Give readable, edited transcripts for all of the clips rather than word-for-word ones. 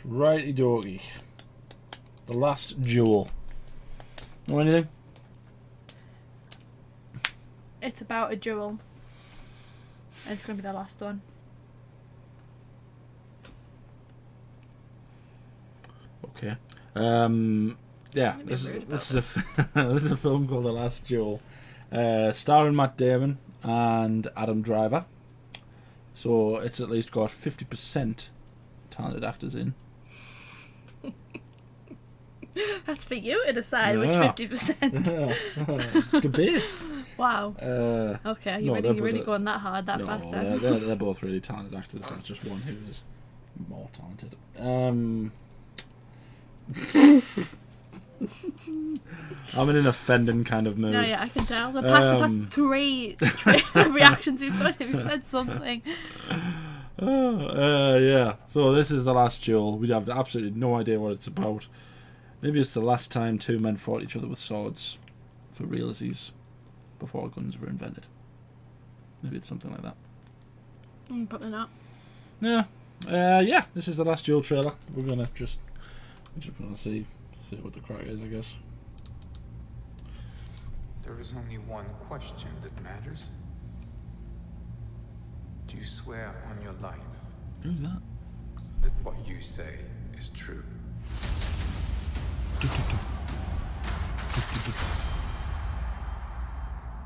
Righty doggy. The Last Duel. Know anything? It's about a duel. And it's going to be the last one. Okay. Yeah, this is this is a film called The Last Duel, starring Matt Damon and Adam Driver. So it's at least got 50% talented actors in. That's for you to decide which 50%. Debate. Wow. Okay, you're really going that hard, that fast then. They're both really talented actors. There's just one who is more talented. I'm in an offending kind of mood. No, yeah, I can tell. The past three reactions we've done, we've said something. Yeah. So this is The Last Duel. We have absolutely no idea what it's about. Maybe it's the last time two men fought each other with swords for realsies before guns were invented. Maybe it's something like that. Probably not. Yeah. Yeah. This is The Last Duel trailer. We're gonna just gonna see what the crack is, I guess. There is only one question that matters. Do you swear on your life Who's that? that what you say is true?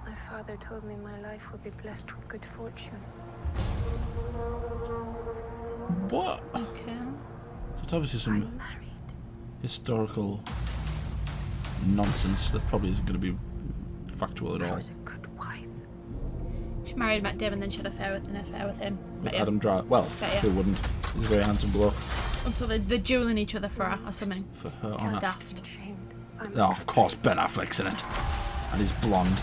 My father told me my life would be blessed with good fortune. What? Okay. So it's obviously some I'm married. historical nonsense that probably isn't going to be factual at I all. was a good wife. She married Matt Damon, then she had an affair with him. With But yeah. Adam Driver. Well, But yeah. who wouldn't? He's a very handsome bloke. Until they're dueling each other for her or something. For her How honour. daft. Shamed. I'm Oh, of course, Ben Affleck's in it. And he's blonde.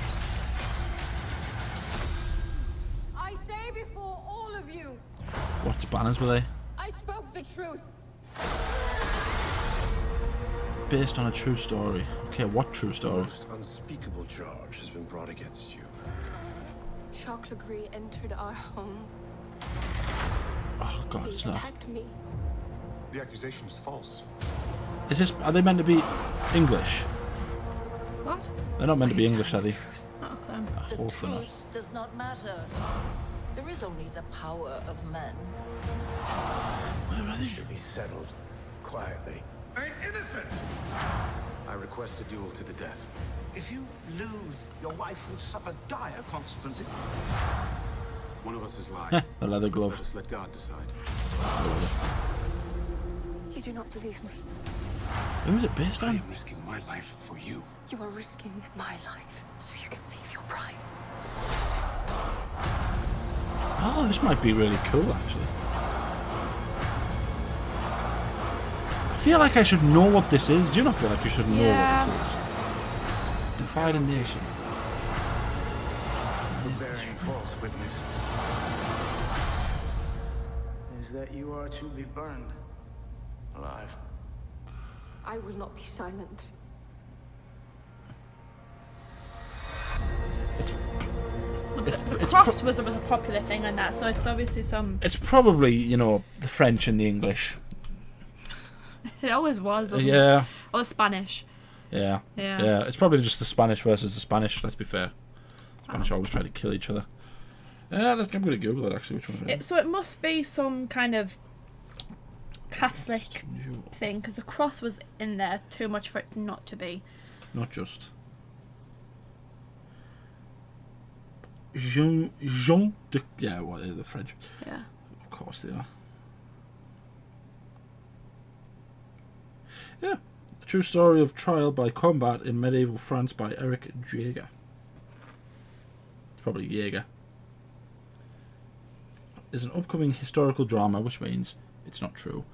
I say before all of you, What banners were they? I spoke the truth. Based on a true story. Okay, what true story? Most unspeakable charge has been brought against you. Jacques Legris entered our home. Oh god, He it's not. attacked me. The accusation is false. Is this? Are they meant to be English? What? They're not meant to be English, are they? Not a clue. I The hope they're not. truth does not matter. There is only the power of men. Where are they? Should be settled quietly. I'm innocent! I request a duel to the death. If you lose, your wife will suffer dire consequences. One of us is lying. The leather Let glove. us let God decide. You do not believe me. Who's it based I on? am risking my life for you. You are risking my life so you can save your pride. Oh, this might be really cool, actually. I feel like I should know what this is. Do you not feel like you should know Yeah. what this is? Divide a nation. For bearing false witness. Is that you are to be burned alive. I will not be silent. The cross was a popular thing on that, so it's obviously some. It's probably, you know, the French and the English. It always was, wasn't it? Yeah. Or the Spanish. Yeah. Yeah. Yeah. It's probably just the Spanish versus the Spanish, let's be fair. Spanish always try to kill each other. I'm going to Google it, actually, which one it is. So it must be some kind of Catholic thing, because the cross was in there too much for it not to be. Not just. Jean de... Yeah, what are the French? Yeah. Of course they are. Yeah. A true story of trial by combat in medieval France by Eric Jaeger. It's probably Jaeger. Is an upcoming historical drama, which means it's not true,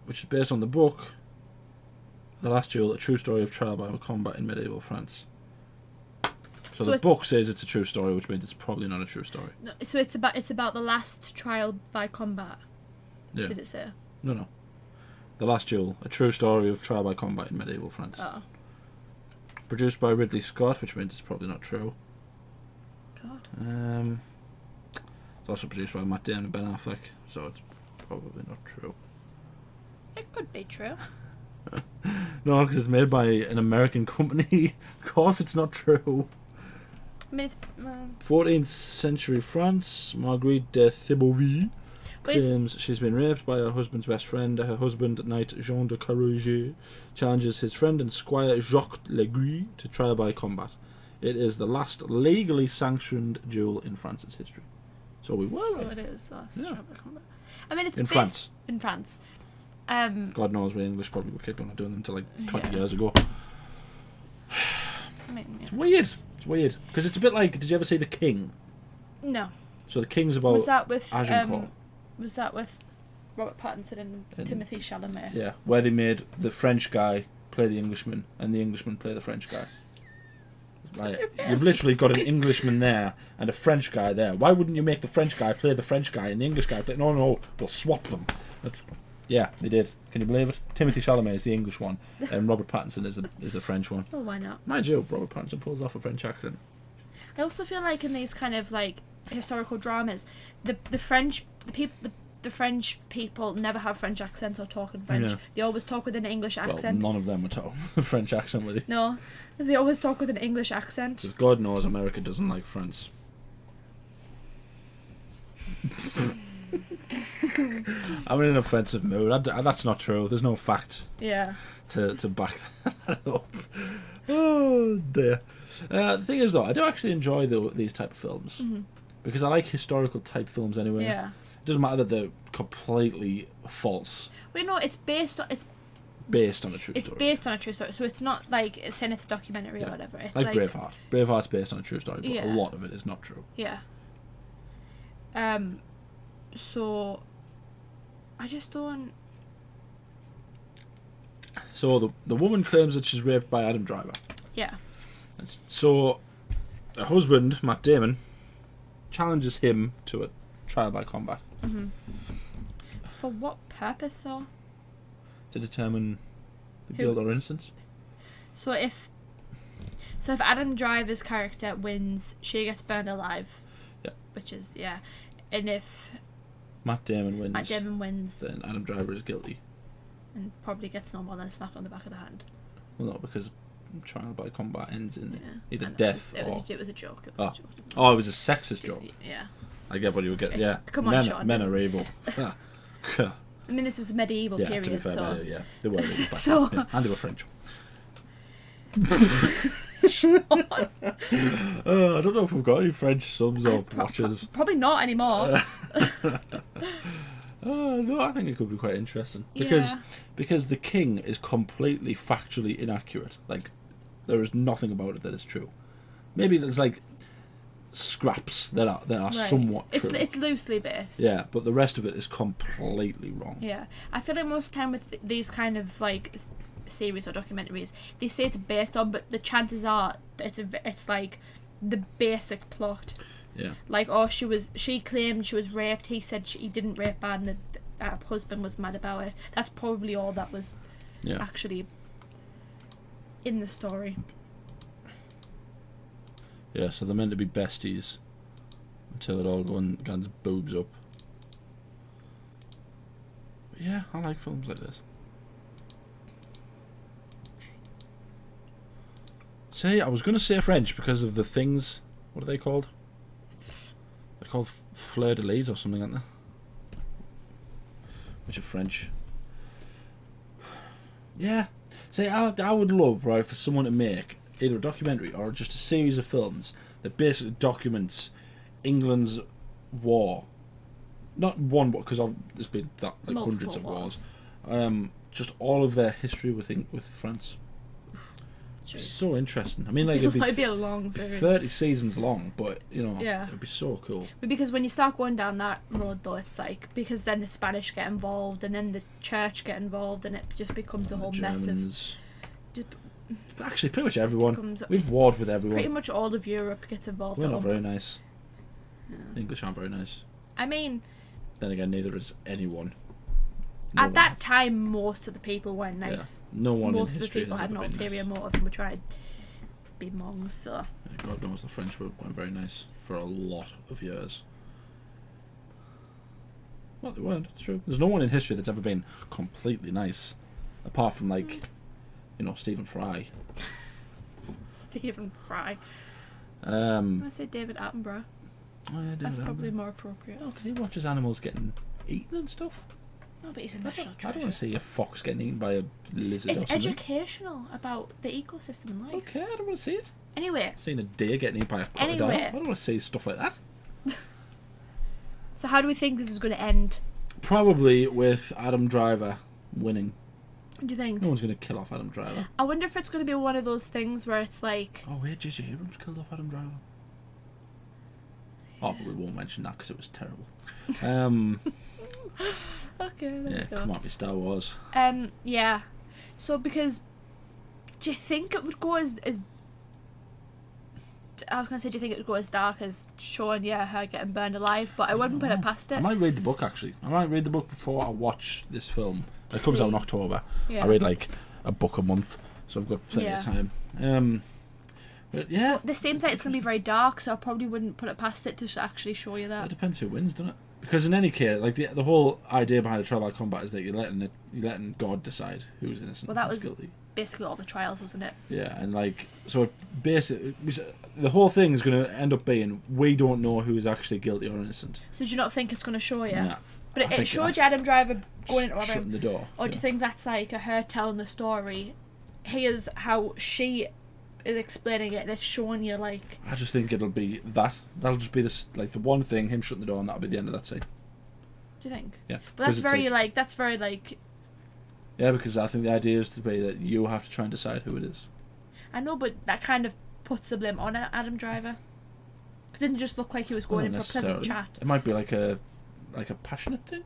which is based on the book The Last Duel, a true story of trial by combat in medieval France. So the book says it's a true story, which means it's probably not a true story. No, so it's about the last trial by combat. Yeah. Did it say? No. The Last Duel, a true story of trial by combat in medieval France. Oh. Produced by Ridley Scott, which means it's probably not true. God. It's also produced by Matt Damon and Ben Affleck, so it's probably not true. It could be true. No, because it's made by an American company. Of course it's not true. I mean, it's... 14th century France, Marguerite de Thibaudy But it's- claims she's been raped by her husband's best friend. Her husband, Knight Jean de Carriger, challenges his friend and squire Jacques Leguy to trial by combat. It is the last legally sanctioned duel in France's history. So we were So right. it is. That's Yeah. I mean, it's In France. In France. God knows we English probably were kicked on doing them until like 20 years ago. I mean, yeah. It's weird. It's weird. Because it's a bit like, did you ever see The King? No. So The King's about Was that with Agincourt. Was that with Robert Pattinson and Timothy Chalamet? Yeah, where they made the French guy play the Englishman and the Englishman play the French guy. Like, you've literally got an Englishman there and a French guy there. Why wouldn't you make the French guy play the French guy and the English guy play... No, we'll swap them. Yeah, they did. Can you believe it? Timothy Chalamet is the English one and Robert Pattinson is the French one. Well, why not? Mind you, Robert Pattinson pulls off a French accent. I also feel like in these kind of like historical dramas, the French people never have French accents or talk in French. Yeah. They always talk with an English accent. Well, none of them were talking a French accent with it. No, they always talk with an English accent. Because God knows America doesn't like France. I'm in an offensive mood. That's not true. There's no fact Yeah. to back that up. Oh dear. The thing is, though, I do actually enjoy these type of films because I like historical type films anyway. Yeah. It doesn't matter that they're completely false. Well, you know, it's based on Based on a true it's story. based on a true story, so it's not like saying it's a documentary or whatever. It's like Braveheart. Braveheart's based on a true story, but Yeah. a lot of it is not true. Yeah. So I just don't. So the woman claims that she's raped by Adam Driver. Yeah. So her husband, Matt Damon, challenges him to a trial by combat For what purpose, though? to determine the Who- guilt or innocence. So if Adam Driver's character wins, she gets burned alive. Yeah. Which is and if Matt Damon wins. Matt Damon wins, Then Adam Driver is guilty. and probably gets no more than a smack on the back of the hand. Well, no, because trial by combat ends in Yeah. either I know, death it or. was a joke. It was Oh. a joke. Oh, it was a sexist Just- joke. Yeah. I get what you were getting. It's- Yeah, come on, men, Sean, men this- are evil. I mean, this was a medieval Yeah, period, to be fair, so yeah, they were evil back So- then. Yeah, and they were French. I don't know if we've got any French subs or watchers. probably not anymore. No, I think it could be quite interesting Yeah. because the king is completely factually inaccurate. Like, there is nothing about it that is true. Maybe there's like scraps that are Right. somewhat true. It's loosely based. Yeah, but the rest of it is completely wrong. Yeah, I feel like most of the time with these kind of like series or documentaries, they say it's based on, but the chances are that it's like the basic plot. Yeah. Like, she claimed she was raped. He said he didn't rape her, and that husband was mad about it. That's probably all that was actually in the story. Yeah, so they're meant to be besties until it all guns boobs up. But yeah, I like films like this. See, I was going to say French because of the things. What are they called? They're called fleur de lis or something, aren't they? Which are French. Yeah. See, I would love, right, for someone to make either a documentary or just a series of films that basically documents England's war. Not one war, because there's been Multiple hundreds of wars. Just all of their history with France. It's so interesting. I mean, like, It might be a long it'd be series. 30 seasons long, but Yeah. it'd be so cool. But because when you start going down that road, though, it's like, because then the Spanish get involved, and then the church get involved, and it just becomes a And whole the mess of. Germans. Just, Actually, pretty much everyone. becomes- We've warred with everyone. pretty much all of Europe gets involved. We're at not one very point. nice. The English aren't very nice. I mean, Then again, neither is anyone. at that time, most of the people weren't Yeah. nice. No one in Most of the history people has had an ever been ulterior nice. motive and were trying to be monks. So God knows the French weren't very nice for a lot of years. Well, they weren't. It's true. There's no one in history that's ever been completely nice, apart from Stephen Fry. Stephen Fry. I'm gonna say David Attenborough. Oh yeah, That's probably more appropriate. No, because he watches animals getting eaten and stuff. No, but he's a national treasure. I don't want to see a fox getting eaten by a lizard. It's or something. educational about the ecosystem and life. Okay, I don't want to see it. Anyway. Seeing a deer getting eaten by a crocodile. I don't want to see stuff like that. So how do we think this is going to end? Probably with Adam Driver winning. Do you think? No one's going to kill off Adam Driver. I wonder if it's going to be one of those things where it's like... Oh wait, J.J. Abrams killed off Adam Driver. Oh, but we won't mention that because it was terrible. Okay, there we go. Come on, be Star Wars. Yeah. So because... Do you think it would go as... I was going to say, do you think it would go as dark as showing, her getting burned alive? But I wouldn't put it past it. I might read the book, actually. I might read the book before I watch this film. It comes out in October. Yeah. I read, a book a month. So I've got plenty of time. But yeah. This seems like it's going to be very dark, so I probably wouldn't put it past it to actually show you that. It depends who wins, doesn't it? Because in any case, the whole idea behind a trial by combat is that you're letting God decide who's innocent. Well, that was guilty. Basically all the trials, wasn't it? Yeah, and so basically, the whole thing is going to end up being we don't know who is actually guilty or innocent. So do you not think it's going to show you? Nah. But it showed you Adam Driver going into shutting the door. Or do you think that's like her telling the story? Here's how she is explaining it, and it's showing you I just think it'll be that. That'll just be the one thing, him shutting the door, and that'll be the end of that scene. Do you think? Yeah. But that's very Yeah, because I think the idea is to be that you have to try and decide who it is. I know, but that kind of puts the blame on Adam Driver. It didn't just look like he was going in for a pleasant chat. It might be like a passionate thing.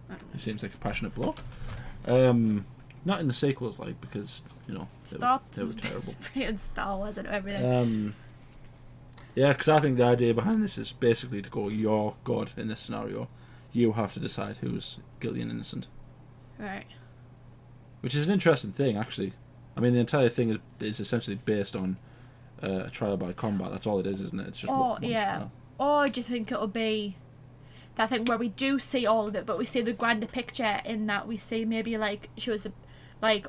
I don't know. He seems like a passionate bloke. Not in the sequels, because they were terrible. Bringing Star Wars and everything. Yeah, because I think the idea behind this is basically to go, you're God in this scenario. You have to decide who's guilty and innocent. Right. Which is an interesting thing, actually. I mean, the entire thing is essentially based on a trial by combat. That's all it is, isn't it? It's just one trial. Or do you think it'll be that thing where we do see all of it, but we see the grander picture in that we see maybe she was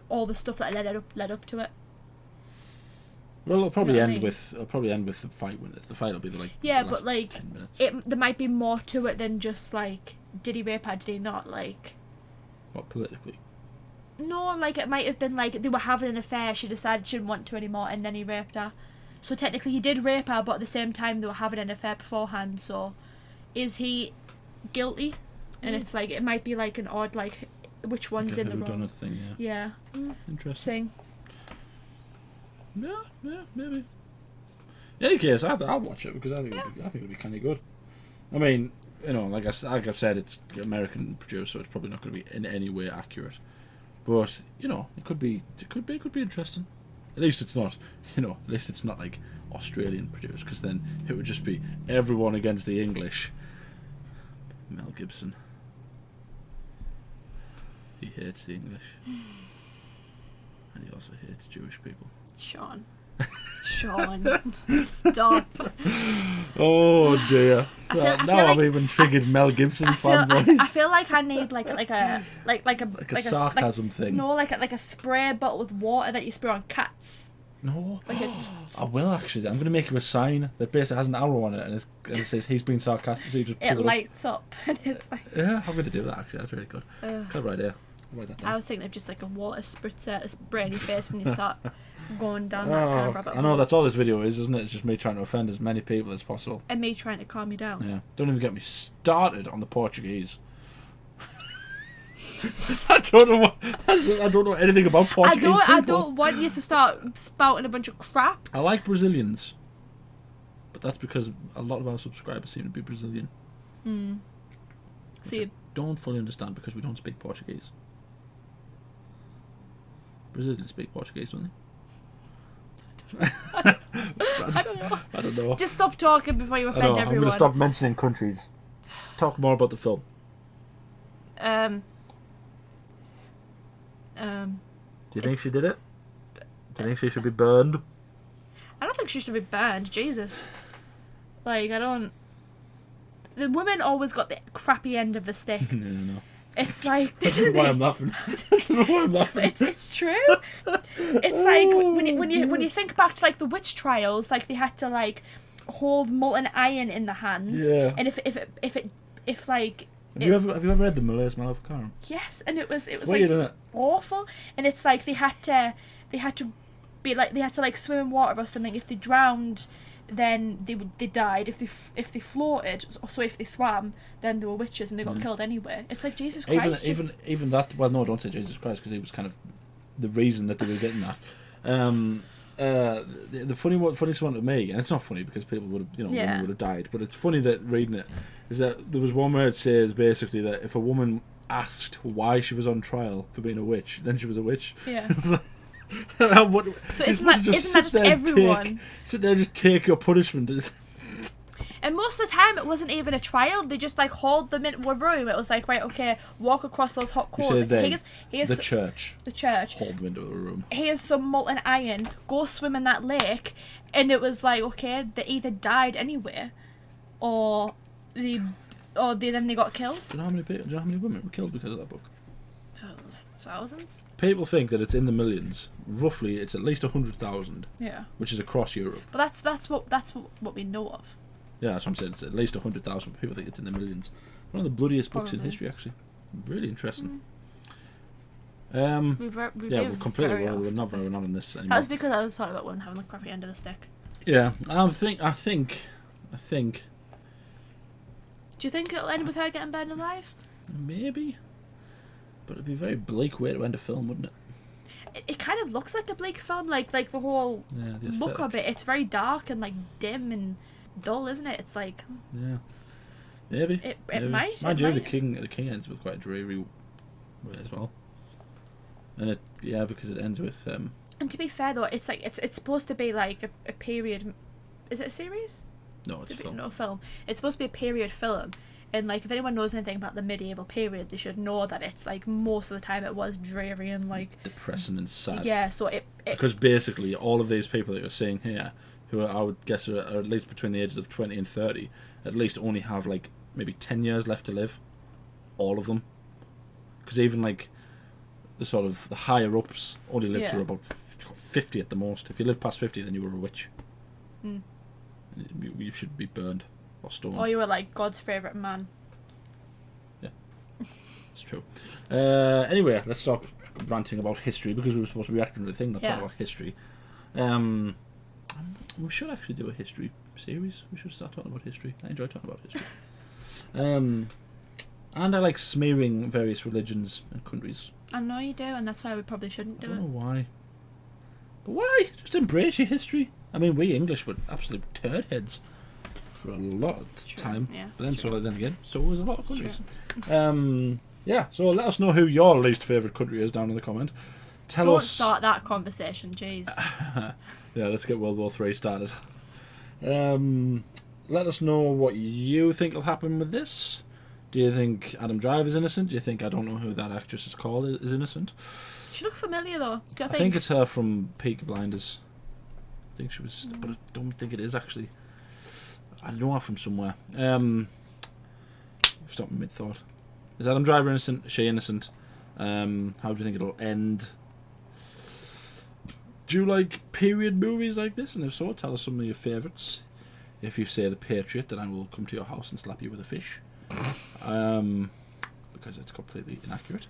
all the stuff that led up to it. Well, it'll probably end with the fight when the fight will be the last 10 minutes. There might be more to it than just did he rape her, did he not, What, politically? No, it might have been they were having an affair, she decided she didn't want to anymore, and then he raped her. So technically he did rape her, but at the same time they were having an affair beforehand, so is he guilty? And it's it might be an odd which one's in the wrong thing, yeah. Interesting. Yeah, maybe. In any case, I'll watch it because I think it'll be kind of good. I mean, like I've said, it's American produced, so it's probably not going to be in any way accurate. But it could be interesting. At least it's not, Australian produced, because then it would just be everyone against the English. Mel Gibson. He hates the English, and he also hates Jewish people. Sean, stop. Oh dear. I've even triggered Mel Gibson fanboys. I feel like I need like a sarcasm thing. No, like a spray bottle with water that you spray on cats. No. I will actually. I'm going to make him a sign that basically has an arrow on it and it says he's being sarcastic, so you just it lights up and it's Yeah, I'm going to do that actually. That's really good. Clever idea. I was thinking of just a water spritzer to spray in your face when you start going down that kind of rabbit hole. I know, that's all this video is, isn't it? It's just me trying to offend as many people as possible. And me trying to calm you down. Yeah. Don't even get me started on the Portuguese. I don't know anything about Portuguese people. I don't want you to start spouting a bunch of crap. I like Brazilians. But that's because a lot of our subscribers seem to be Brazilian. So you don't fully understand because we don't speak Portuguese. Brazilians speak Portuguese, don't they? I don't know. Just stop talking before you offend everyone. I'm going to stop mentioning countries. Talk more about the film. Do you think she did it? Do you think she should be burned? I don't think she should be banned. Jesus. I don't... the women always got the crappy end of the stick. No. It's like That's why I'm laughing. That's why I'm laughing. it's true. It's like when you think back to like the witch trials, like they had to like hold molten iron in the hands. Yeah. And if like Have you ever read The Malays Maleficarum? yes, and it was Weird, like isn't it? awful, and it's like they had to be like they had to like swim in water or something. If they drowned, then they died. If they floated, so if they swam, then they were witches and they got killed anyway. It's like Jesus Christ. Even that. Well, no, don't say Jesus Christ, because he was kind of the reason that they were getting that. The funniest one to me, and it's not funny because people would have, women would have died, but it's funny that reading it is that there was one where it says basically that if a woman asked why she was on trial for being a witch, then she was a witch. Yeah. So isn't that just everyone? Sit there and just take your punishment. And most of the time, it wasn't even a trial. They just like hauled them into a room. It was like, right, okay, walk across those hot coals. The church. The church. Hauled them into a room. Here's some molten iron. Go swim in that lake. And it was like, okay, they either died anyway, or then they got killed. Do you know how many women were killed because of that book? Thousands. People think that it's in the millions. Roughly, it's at least 100,000. Yeah. Which is across Europe. But that's what we know of. Yeah, that's what I'm saying. It's at least 100,000. People think it's in the millions. One of the bloodiest books in history, actually. Really interesting. We're completely we're not on this anymore. That was because I was talking about one having the crappy end of the stick. Yeah, I think. Do you think it'll end with her getting burned alive? Maybe, but it'd be a very bleak way to end a film, wouldn't it? It kind of looks like a bleak film, like the whole the look of it. It's very dark and like dim and dull, isn't it? It's like maybe it might. Mind you, the king ends with quite a dreary way as well, and because it ends with. And to be fair though, it's like it's supposed to be like a period. Is it a series? No, it's a film. No, a film. It's supposed to be a period film. And like, if anyone knows anything about the medieval period, they should know that it's like most of the time it was dreary and like depressing and sad. Yeah, so because basically all of these people that you're seeing here, who I would guess are at least between the ages of 20 and 30, at least only have like maybe 10 years left to live. All of them, because even like the higher ups only lived to about 50 at the most. If you live past 50, then you were a witch. You should be burned or stoned. Or you were like God's favourite man. Yeah, it's true. Anyway, let's stop ranting about history, because we were supposed to be acting to the thing, not talking about history. We should actually do a history series. We should start talking about history. I enjoy talking about history. And I like smearing various religions and countries. I know you do, and that's why we probably shouldn't do it. I don't know why. But why? Just embrace your history. I mean, we English were absolute turd heads for a lot of time. Yeah, but then again, so was a lot of countries. So let us know who your least favourite country is down in the comment. Don't start that conversation, jeez. Yeah, let's get World War III started. Let us know what you think will happen with this. Do you think Adam Driver is innocent? Do you think, I don't know who that actress is called, is innocent? She looks familiar though. I think it's her from Peaky Blinders. I think she was, but I don't think it is actually. I know her from somewhere. Stop me mid-thought. Is Adam Driver innocent? Is she innocent? How do you think it'll end? Do you like period movies like this? And if so, tell us some of your favourites. If you say The Patriot, then I will come to your house and slap you with a fish. Because it's completely inaccurate.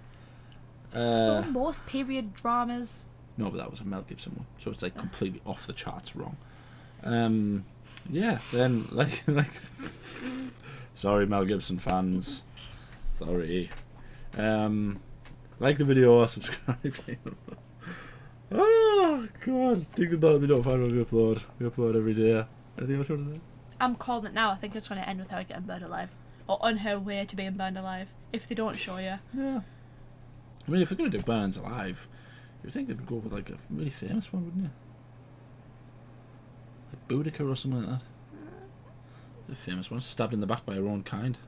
So most period dramas. No, but that was a Mel Gibson one, so it's like completely off the charts wrong. Then like sorry, Mel Gibson fans. Sorry. Like the video, subscribe. Oh God, think about it. We don't find what we upload. We upload every day. Anything else you want to say? I'm calling it now. I think it's going to end with her getting burned alive, or on her way to being burned alive. If they don't show you. Yeah. I mean, if they're going to do burns alive, you'd think they would go with like a really famous one, wouldn't you? Like Boudica or something like that. The famous one, stabbed in the back by her own kind.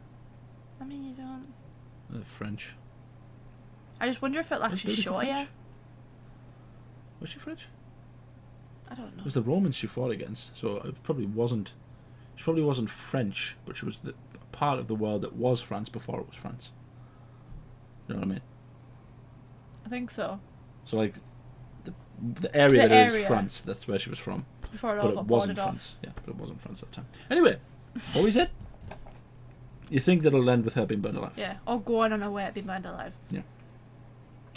I mean, you don't. The French. I just wonder if it'll actually show you. Was she French? I don't know. It was the Romans she fought against, so it probably wasn't. She probably wasn't French, but she was part of the world that was France before it was France. You know what I mean? I think so. So like the area that is area. France, that's where she was from. Before it But all it got wasn't boarded France. Yeah, but it wasn't France at that time. Anyway, what we said? You think that'll end with her being burned alive? Yeah, or going on her way to be burned alive. Yeah.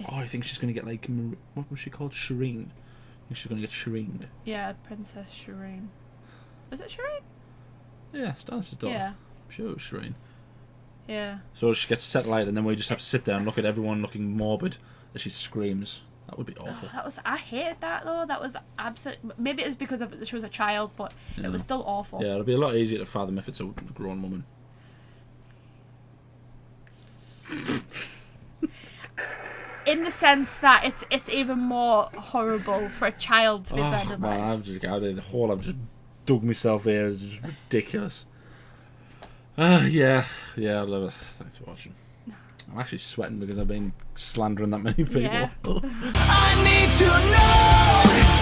Oh, I think she's going to get like, what was she called? Shireen. I think she's going to get Shireened. Yeah, Princess Shireen. Was it Shireen? Yeah, Stannis' daughter. Yeah. I'm sure it was Shireen. Yeah. So she gets set light, and then we just have to sit there and look at everyone looking morbid as she screams. That would be awful. I hated that though. That was absolutely. Maybe it was because she was a child, but it was still awful. Yeah, it'll be a lot easier to fathom if it's a grown woman. In the sense that it's even more horrible for a child to be burned alive. Man, I've just dug myself here. It's just ridiculous. Yeah, I love it. Thanks for watching. I'm actually sweating because I've been slandering that many people. Yeah. I need to know.